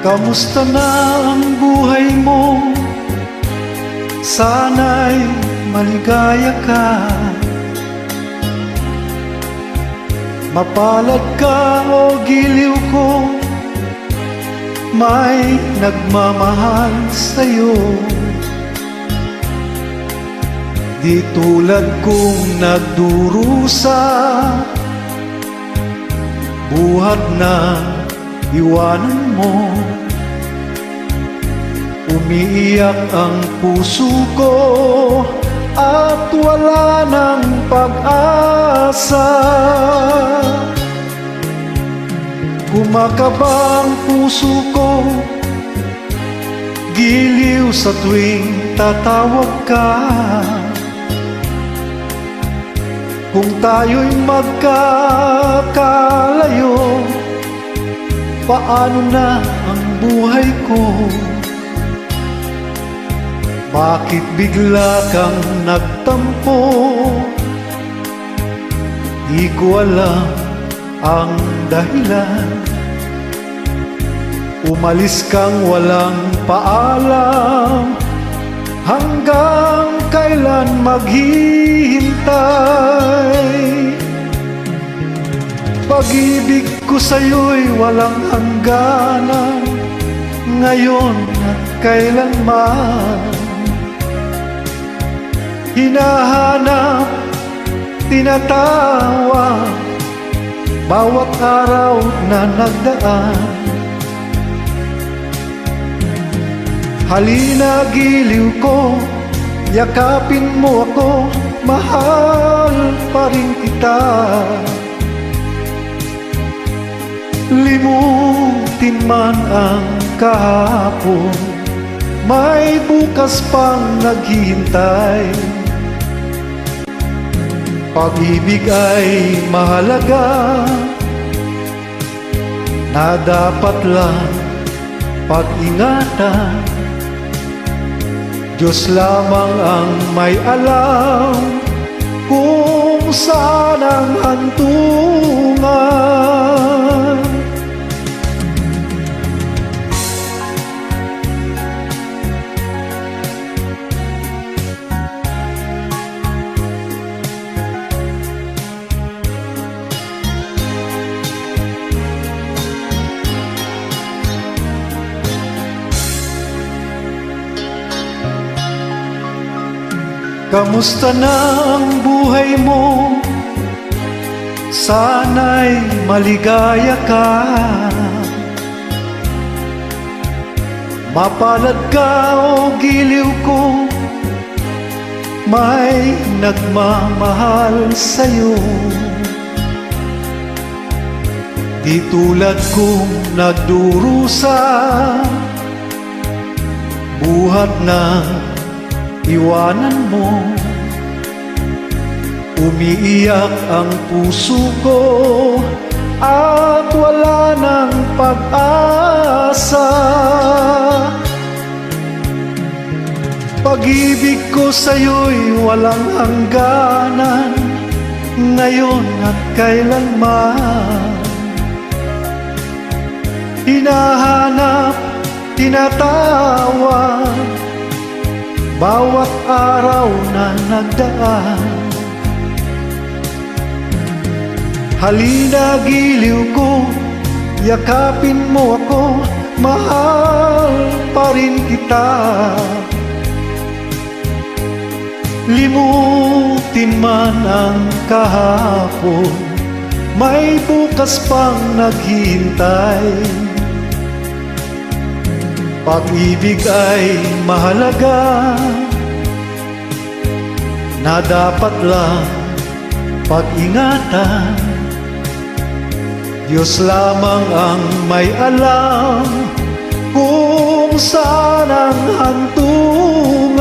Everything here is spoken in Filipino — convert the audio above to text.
Kamusta na ang buhay mo? Sana'y maligaya ka. Mapalad ka o giliw ko, may nagmamahal sa'yo. Di tulad kong nagdurusa, buhat na iwanan mo. Umiiyak ang puso ko at wala ng pag-asa. Kumakaba ang puso ko, giliw sa tuwing tatawag ka. Kung tayo'y magkakalayo, paano na ang buhay ko? Bakit bigla kang nagtampo? Di ko alam ang dahilan. Umalis kang walang paalam, hanggang kailan maghihintay? Pag-ibig ko sa'yo'y walang hangganan, ngayon at kailanman. Hinahanap, tinatawag, bawat araw na nagdaan. Halina giliw ko, yakapin mo ako, mahal pa rin kita. Limutin man ang kahapon, may bukas pang naghihintay. Pag-ibig ay mahalaga, na dapat lang pag-ingatan. Diyos lamang ang may alam kung saan ang hantungan. Kamusta na ang buhay mo? Sana'y maligaya ka. Mapalad ka o giliw ko, may nagmamahal sa'yo. Di tulad kong nagdurusa, buhat na iwanan mo. Umiiyak ang puso ko at wala ng pag-asa. Pag-ibig ko sa'yo'y walang hangganan, ngayon at kailanman. Hinahanap, tinatawag, bawat araw na nagdaan. Halina giliw ko, yakapin mo ako, mahal pa rin kita. Limutin man ang kahapon, may bukas pang naghihintay. Pag-ibig ay mahalaga, na dapat lang pag-ingatan. Diyos lamang ang may alam kung saan ang hantungan.